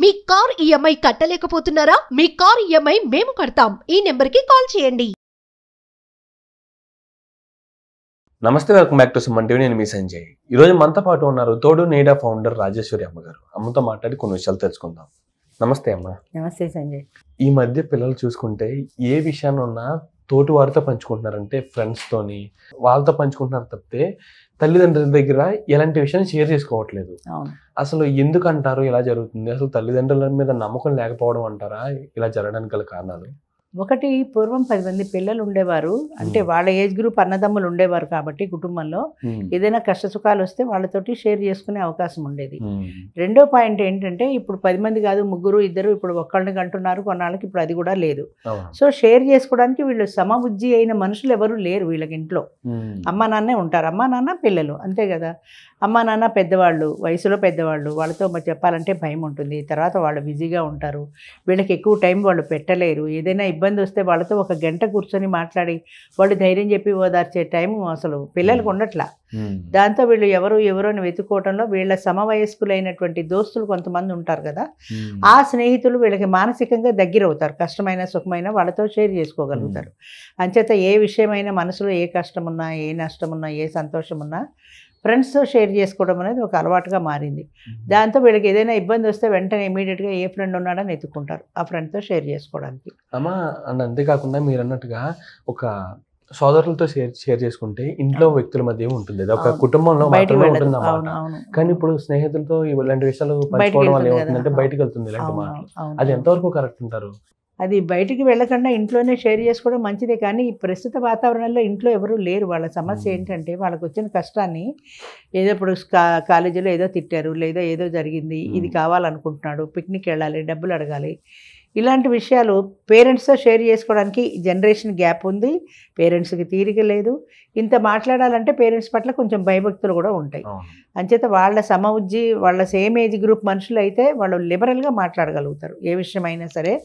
మీ car EMI కట్టలేకపోతున్నారా? మీ car EMI మేము కడతాం. ఈ నెంబర్కి కాల్ చేయండి. నమస్తే, welcome back to Suman TV. నేను మీ సంజయ్. ఈరోజు మనతో పాటు ఉన్నారు తోడు నీడా ఫౌండర్ రాజేశ్వరి అమ్మగారు. అమ్మతో మాట్లాడి కొన్ని విషయాలు తెలుసుకుందాం. నమస్తే అమ్మ. నమస్తే సంజయ్. ఈ మధ్య పిల్లలు చూసుకుంటే ఏ విషయాన్ని ఉన్నా తోటి వారితో పంచుకుంటున్నారంటే ఫ్రెండ్స్తోని వాళ్ళతో పంచుకుంటున్నారు తప్పితే తల్లిదండ్రుల దగ్గర ఎలాంటి విషయాన్ని షేర్ చేసుకోవట్లేదు. అసలు ఎందుకు అంటారు ఇలా జరుగుతుంది? అసలు తల్లిదండ్రుల మీద నమ్మకం లేకపోవడం అంటారా ఇలా జరగడానికి గల కారణాలు? ఒకటి, పూర్వం 10 మంది పిల్లలు ఉండేవారు, అంటే వాళ్ళ ఏజ్ గ్రూప్ అన్నదమ్ములు ఉండేవారు కాబట్టి కుటుంబంలో ఏదైనా కష్ట సుఖాలు వస్తే వాళ్ళతోటి షేర్ చేసుకునే అవకాశం ఉండేది. రెండో పాయింట్ ఏంటంటే ఇప్పుడు 10 మంది కాదు, ముగ్గురు ఇద్దరు ఇప్పుడు ఒక్కళ్ళని కంటున్నారు, కొన్నాళ్ళకి ఇప్పుడు అది కూడా లేదు. సో షేర్ చేసుకోవడానికి వీళ్ళు సమబుద్ధి అయిన మనుషులు ఎవరు లేరు వీళ్ళకి. ఇంట్లో అమ్మ నాన్నే ఉంటారు, అమ్మ నాన్న పిల్లలు, అంతే కదా. అమ్మ నాన్న పెద్దవాళ్ళు, వయసులో పెద్దవాళ్ళు, వాళ్ళతో చెప్పాలంటే భయం ఉంటుంది. తర్వాత వాళ్ళు బిజీగా ఉంటారు, వీళ్ళకి ఎక్కువ టైం వాళ్ళు పెట్టలేరు. ఏదైనా ఇబ్బంది వస్తే వాళ్ళతో ఒక గంట కూర్చొని మాట్లాడి వాళ్ళు ధైర్యం చెప్పి ఓదార్చే టైం అసలు పిల్లలకు ఉండట్లా. దాంతో వీళ్ళు ఎవరు అని వెతుక్కోవడంలో వీళ్ళ సమవయస్కులైనటువంటి దోస్తులు కొంతమంది ఉంటారు కదా, ఆ స్నేహితులు వీళ్ళకి మానసికంగా దగ్గర అవుతారు. కష్టమైన సుఖమైన వాళ్ళతో షేర్ చేసుకోగలుగుతారు. అంచేత ఏ విషయమైనా మనసులో ఏ కష్టం ఉన్నా, ఏ నష్టం ఉన్నా, ఏ సంతోషం ఉన్నా ఫ్రెండ్స్తో షేర్ చేసుకోవడం అనేది ఒక అలవాటుగా మారింది. దాంతో వీళ్ళకి ఏదైనా ఇబ్బంది వస్తే వెంటనే ఇమీడియట్గా ఏ ఫ్రెండ్ ఉన్నాడని ఎత్తుకుంటారు ఆ ఫ్రెండ్తో షేర్ చేసుకోవడానికి. అమ్మ అంతేకాకుండా మీరు అన్నట్టుగా ఒక సోదరులతో షేర్ చేసుకుంటే ఇంట్లో వ్యక్తుల మధ్య ఉంటుంది, ఒక కుటుంబంలో మాత్రమే ఉంటుంది అన్నమాట. కానీ ఇప్పుడు స్నేహితులతో ఇలాంటి విషయాలు పంచుకోవడం వల్ల ఏమవుతుందంటే బయటకు వెళ్తుంది ఇలాంటి మాటలు. అది ఎంతవరకు కరెక్ట్ అంటారు? అది బయటికి వెళ్ళకుండా ఇంట్లోనే షేర్ చేసుకోవడం మంచిదే. కానీ ఈ ప్రస్తుత వాతావరణంలో ఇంట్లో ఎవరు లేరు. వాళ్ళ సమస్య ఏంటంటే వాళ్ళకు వచ్చిన కష్టాన్ని ఏదో ఇప్పుడు కాలేజీలో ఏదో తిట్టారు, లేదా ఏదో జరిగింది, ఇది కావాలనుకుంటున్నాడు, పిక్నిక్ వెళ్ళాలి, డబ్బులు అడగాలి, ఇలాంటి విషయాలు పేరెంట్స్తో షేర్ చేసుకోవడానికి జనరేషన్ గ్యాప్ ఉంది. పేరెంట్స్కి తీరిక లేదు. ఇంత మాట్లాడాలంటే పేరెంట్స్ పట్ల కొంచెం భయభక్తులు కూడా ఉంటాయి. అంచేత వాళ్ళ సమవుజ్జి, వాళ్ళ సేమ్ ఏజ్ గ్రూప్ మనుషులు అయితే వాళ్ళు లిబరల్గా మాట్లాడగలుగుతారు. ఏ విషయమైనా సరే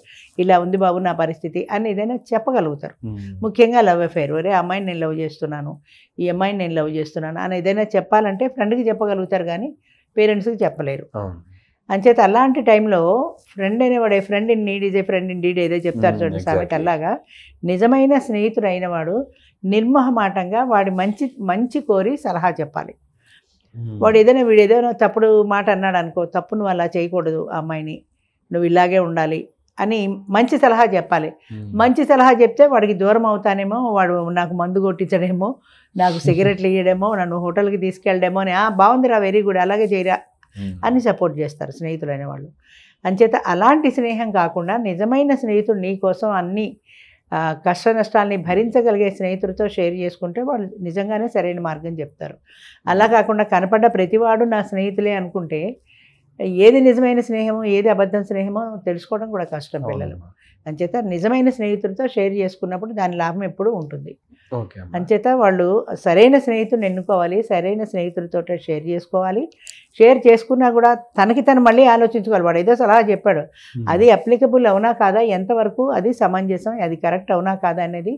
ఇలా ఉంది బాబు నా పరిస్థితి అని ఏదైనా చెప్పగలుగుతారు. ముఖ్యంగా లవ్ అఫైర్, ఒరే అమ్మాయిని నేను లవ్ చేస్తున్నాను, ఈ అమ్మాయిని నేను లవ్ చేస్తున్నాను అని ఏదైనా చెప్పాలంటే ఫ్రెండ్కి చెప్పగలుగుతారు, కానీ పేరెంట్స్కి చెప్పలేరు. అంచేత అలాంటి టైంలో ఫ్రెండ్ అనేవాడు friend in need is a friend in deed ఏదో చెప్తారు చూడండి సామెత, అలాగా నిజమైన స్నేహితుడు అయినవాడు నిర్మోహమాటంగా వాడి మంచి కోరి సలహా చెప్పాలి. వాడు వీడు ఏదైనా తప్పుడు మాట అన్నాడు అనుకో, తప్పు నువ్వు అలా చేయకూడదు, ఆ అమ్మాయిని నువ్వు ఇలాగే ఉండాలి అని మంచి సలహా చెప్పాలి. మంచి సలహా చెప్తే వాడికి దూరం అవుతానేమో, వాడు నాకు మందు కొట్టించడేమో, నాకు సిగరెట్లు ఇయ్యడేమో, నన్ను హోటల్కి తీసుకెళ్ళడేమో అని, బాగుందిరా, వెరీ గుడ్, అలాగే చేయరా అని సపోర్ట్ చేస్తారు స్నేహితులైన వాళ్ళు. అంచేత అలాంటి స్నేహం కాకుండా నిజమైన స్నేహితుడు నీ కోసం అన్ని కష్ట నష్టాలని భరించగలిగే స్నేహితుడితో షేర్ చేసుకుంటే వాళ్ళు నిజంగానే సరైన మార్గం చెప్తారు. అలా కాకుండా కనపడ్డ ప్రతివాడు నా స్నేహితులే అనుకుంటే ఏది నిజమైన స్నేహమో ఏది అబద్ధం స్నేహమో తెలుసుకోవడం కూడా కష్టం పిల్లలు. అంచేత నిజమైన స్నేహితుడితో షేర్ చేసుకున్నప్పుడు దాని లాభం ఎప్పుడూ ఉంటుంది. అంచేత వాళ్ళు సరైన స్నేహితుడిని ఎన్నుకోవాలి, సరైన స్నేహితుడితో షేర్ చేసుకోవాలి. షేర్ చేసుకున్నా కూడా తనకి తను మళ్ళీ ఆలోచించుకోవాలి. వాడు ఏదో సలహా చెప్పాడు, అది అప్లికబుల్ అవునా కాదా, ఎంతవరకు అది సమంజసం, అది కరెక్ట్ అవునా కాదా అనేది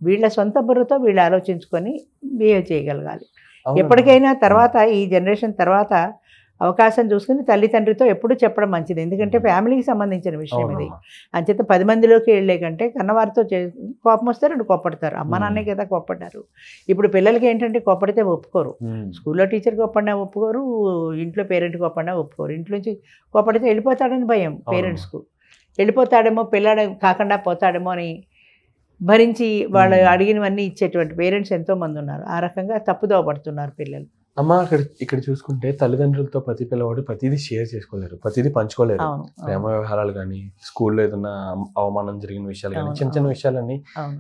వీళ్ళ సొంత బుర్రతో వీళ్ళు ఆలోచించుకొని బిహేవ్ చేయగలగాలి. ఎప్పటికైనా తర్వాత ఈ జనరేషన్ తర్వాత అవకాశం చూసుకుని తల్లిదండ్రితో ఎప్పుడు చెప్పడం మంచిది. ఎందుకంటే ఫ్యామిలీకి సంబంధించిన విషయం ఇది. అంచేత 10 మందిలోకి వెళ్ళే కంటే కన్నవారితో కోపం వస్తే 2 కోప్పడతారు. అమ్మ నాన్నే కదా కోప్పడ్డారు. ఇప్పుడు పిల్లలకి ఏంటంటే కోప్పడితే ఒప్పుకోరు. స్కూల్లో టీచర్ కోప్పడినా ఒప్పుకోరు, ఇంట్లో పేరెంట్ కోప్పడినా ఒప్పుకోరు. ఇంట్లోంచి కోప్పడితే వెళ్ళిపోతాడని భయం పేరెంట్స్కు. వెళ్ళిపోతాడేమో, పిల్లాడ కాకుండా పోతాడేమో అని భరించి వాళ్ళు అడిగినవన్నీ ఇచ్చేటువంటి పేరెంట్స్ ఎంతోమంది ఉన్నారు. ఆ రకంగా తప్పుదోవ పడుతున్నారు పిల్లలు. అమ్మ, ఇక్కడ చూసుకుంటే తల్లిదండ్రులతో ప్రతి పిల్లవాడు ప్రతిదీ షేర్ చేసుకోలేరు, ప్రతిదీ పంచుకోలేరు. ప్రేమ వ్యవహారాలు కానీ, స్కూల్లో ఏదైనా అవమానం జరిగిన విషయాలు కానీ, చిన్న విషయాలన్నీ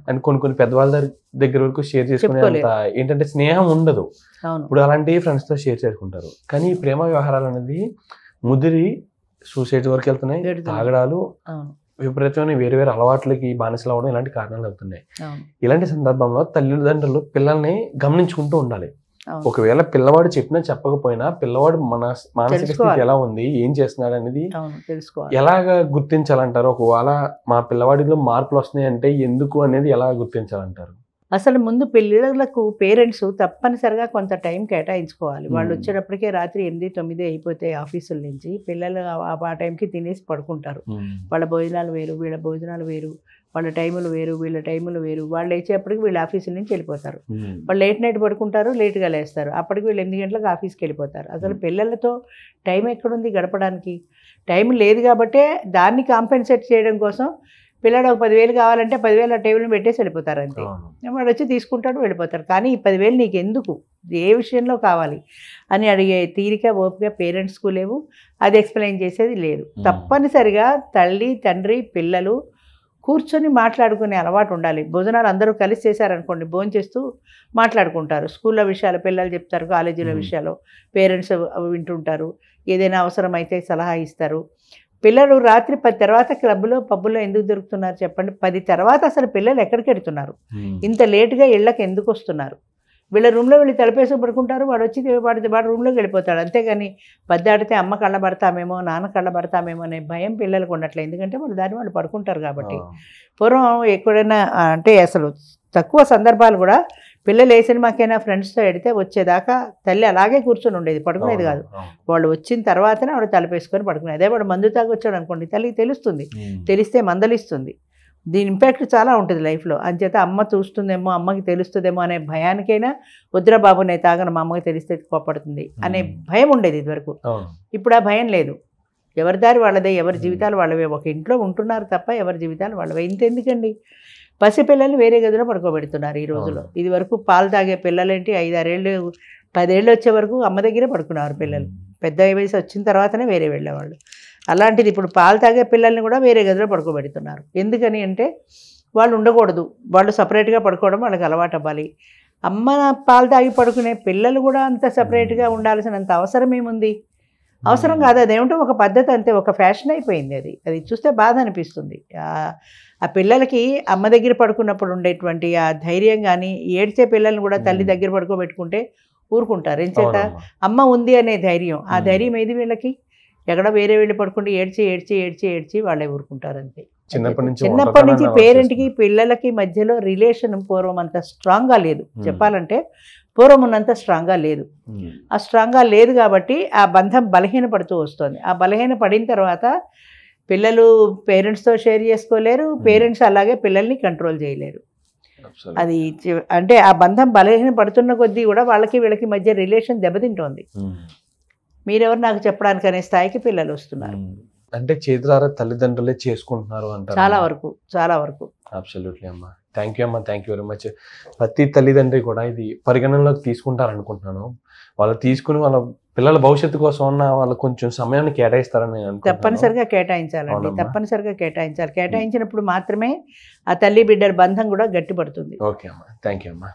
అండ్ కొన్ని పెద్దవాళ్ళ దగ్గర వరకు షేర్ చేసుకునే అంత ఏంటంటే స్నేహం ఉండదు. ఇప్పుడు అలాంటి ఫ్రెండ్స్తో షేర్ చేసుకుంటారు. కానీ ఈ ప్రేమ వ్యవహారాలు అనేది ముదిరి సూసైడ్ వరకు వెళ్తున్నాయి. తాగడాలు, విపరీతమైన వేరు అలవాట్లకి బానిసలు అవ్వడం ఇలాంటి కారణాలు అవుతున్నాయి. ఇలాంటి సందర్భంలో తల్లిదండ్రులు పిల్లల్ని గమనించుకుంటూ ఉండాలి. ఒకవేళ పిల్లవాడు చెప్పినా చెప్పకపోయినా పిల్లవాడు మానసిక స్థితి ఎలా ఉంది, ఏం చేస్తున్నాడు అనేది ఎలాగా గుర్తించాలంటారు? ఒకవేళ మా పిల్లవాడిలో మార్పులు వస్తున్నాయి అంటే ఎందుకు అనేది ఎలా గుర్తించాలంటారు? అసలు ముందు పిల్లలకు పేరెంట్స్ తప్పనిసరిగా కొంత టైం కేటాయించుకోవాలి. వాళ్ళు వచ్చేటప్పటికే రాత్రి 8, 9 అయిపోతాయి ఆఫీసుల నుంచి. పిల్లలు ఆ టైంకి తినేసి పడుకుంటారు. వాళ్ళ భోజనాలు వేరు, వీళ్ళ భోజనాలు వేరు, వాళ్ళ టైములు వేరు, వీళ్ళ టైములు వేరు. వాళ్ళు లేచేపటికి వీళ్ళు ఆఫీసుల నుంచి వెళ్ళిపోతారు. వాళ్ళు లేట్ నైట్ పడుకుంటారు, లేట్గా లేస్తారు. అప్పటికి వీళ్ళు 8 గంటలకు ఆఫీస్కి వెళ్ళిపోతారు. అసలు పిల్లలతో టైం ఎక్కడుంది గడపడానికి? టైం లేదు కాబట్టే దాన్ని కాంపెన్సేట్ చేయడం కోసం పిల్లడు ఒక 10,000 కావాలంటే 10,000 ఆ టేబుల్ని పెట్టేసి వెళ్ళిపోతారు అంతే. వాడు వచ్చి తీసుకుంటాడు, వెళ్ళిపోతారు. కానీ ఈ 10,000 నీకు ఎందుకు, ఏ విషయంలో కావాలి అని అడిగే తీరిక, ఓపిక పేరెంట్స్కు లేవు. అది ఎక్స్ప్లెయిన్ చేసేది లేదు. తప్పనిసరిగా తల్లి, తండ్రి, పిల్లలు కూర్చొని మాట్లాడుకునే అలవాటు ఉండాలి. భోజనాలు అందరూ కలిసి చేశారనుకోండి, భోజనం చేస్తూ మాట్లాడుకుంటారు. స్కూల్లో విషయాలు పిల్లలు చెప్తారు, కాలేజీల విషయాలు పేరెంట్స్ వింటుంటారు, ఏదైనా అవసరమైతే సలహా ఇస్తారు. పిల్లలు రాత్రి 10 తర్వాత క్లబ్లో, పబ్బులో ఎందుకు దొరుకుతున్నారు చెప్పండి? 10 తర్వాత అసలు పిల్లలు ఎక్కడికి వెళ్తున్నారు? ఇంత లేటుగా ఇళ్ళకి ఎందుకు వస్తున్నారు? వీళ్ళ రూమ్లో వెళ్ళి తలపేసి పడుకుంటారు, వాడు వచ్చి వాడు రూమ్లోకి వెళ్ళిపోతాడు. అంతేగాని 10 దాటితే అమ్మ కళ్ళ పడతామేమో, నాన్న కళ్ళ పడతామేమో అనే భయం పిల్లలకు ఉండట్లేదు. ఎందుకంటే వాళ్ళు దాన్ని వాళ్ళు పడుకుంటారు కాబట్టి. పూర్వం ఎక్కడైనా అంటే అసలు తక్కువ సందర్భాలు కూడా పిల్లలు ఏ సినిమాకైనా ఫ్రెండ్స్తో ఎడితే వచ్చేదాకా తల్లి అలాగే కూర్చొని ఉండేది, పడుకునేది కాదు. వాళ్ళు వచ్చిన తర్వాతనే ఆవిడ తలపేసుకొని పడుకునేది. అదే వాడు మందు తాగి వచ్చాడు అనుకోండి, తల్లికి తెలుస్తుంది, తెలిస్తే మందలిస్తుంది. దీని ఇంపాక్ట్ చాలా ఉంటుంది లైఫ్లో. అంచేత అమ్మ చూస్తుందేమో, అమ్మకి తెలుస్తుందేమో అనే భయానికైనా వద్దురా బాబు నేను తాగను, మా అమ్మకి తెలిస్తే కోపడుతుంది అనే భయం ఉండేది ఇదివరకు. ఇప్పుడు ఆ భయం లేదు. ఎవరి దారి వాళ్ళదే, ఎవరి జీవితాలు వాళ్ళవే. ఒక ఇంట్లో ఉంటున్నారు తప్ప ఎవరి జీవితాలు వాళ్ళవే. ఇంతెందుకండి, పసిపిల్లలు వేరే గదిలో పడుకోబెడుతున్నారు ఈ రోజులో. ఇది వరకు పాలు తాగే పిల్లలేంటి 5, 6 ఏళ్ళు 10 ఏళ్ళు వచ్చే వరకు అమ్మ దగ్గరే పడుకున్నారు పిల్లలు. పెద్ద వయసు వచ్చిన తర్వాతనే వేరే వెళ్ళేవాళ్ళు. అలాంటిది ఇప్పుడు పాలు తాగే పిల్లల్ని కూడా వేరే గదిలో పడుకోబెడుతున్నారు. ఎందుకని అంటే వాళ్ళు ఉండకూడదు, వాళ్ళు సపరేట్గా పడుకోవడం వాళ్ళకి అలవాటు అవ్వాలి. అమ్మ పాలు తాగి పడుకునే పిల్లలు కూడా అంత సపరేట్గా ఉండాల్సినంత అవసరం ఏముంది? అవసరం కాదు. అదేమిటో ఒక పద్ధతి అంతే, ఒక ఫ్యాషన్ అయిపోయింది. అది చూస్తే బాధ అనిపిస్తుంది. ఆ పిల్లలకి అమ్మ దగ్గర పడుకున్నప్పుడు ఉండేటువంటి ఆ ధైర్యం కానీ, ఏడ్చే పిల్లల్ని కూడా తల్లి దగ్గర పడుకోబెట్టుకుంటే ఊరుకుంటారు. ఎంచేత అమ్మ ఉంది అనే ధైర్యం. ఆ ధైర్యం ఏది వీళ్ళకి? ఎక్కడ వేరే వెళ్ళి పడుకుంటే ఏడ్చి ఏడ్చి ఏడ్చి ఏడ్చి వాళ్ళే ఊరుకుంటారు అంతే. చిన్నప్పటి నుంచి పేరెంట్కి పిల్లలకి మధ్యలో రిలేషన్ పూర్వం అంత స్ట్రాంగ్గా లేదు. చెప్పాలంటే పూర్వం ఉన్నంత స్ట్రాంగ్గా లేదు. ఆ స్ట్రాంగ్గా లేదు కాబట్టి ఆ బంధం బలహీనపడుతూ వస్తుంది. ఆ బలహీన పడిన తర్వాత పిల్లలు పేరెంట్స్తో షేర్ చేసుకోలేరు, పేరెంట్స్ అలాగే పిల్లల్ని కంట్రోల్ చేయలేరు. అది అంటే ఆ బంధం బలహీన పడుతున్న కొద్దీ కూడా వాళ్ళకి వీళ్ళకి మధ్య రిలేషన్ దెబ్బతింటోంది. మీరెవరు నాకు చెప్పడానికి అనే స్థాయికి పిల్లలు వస్తున్నారు. అంటే చేతులారా తల్లిదండ్రులే చేసుకుంటున్నారు అంటారు. చాలా వరకు అబ్సల్యూట్లీ అమ్మా. థ్యాంక్ యూ అమ్మా, థ్యాంక్ యూ వెరీ మచ్. ప్రతి తల్లిదండ్రి కూడా ఇది పరిగణనలోకి తీసుకుంటారు అనుకుంటున్నాను. వాళ్ళు తీసుకుని వాళ్ళ పిల్లల భవిష్యత్తు కోసం ఉన్న వాళ్ళు కొంచెం సమయాన్ని కేటాయిస్తారని తప్పనిసరిగా కేటాయించాలండి. తప్పనిసరిగా కేటాయించాలి. కేటాయించినప్పుడు మాత్రమే ఆ తల్లి బిడ్డల బంధం కూడా గట్టిపడుతుంది. ఓకే అమ్మా, థ్యాంక్ యూ అమ్మా.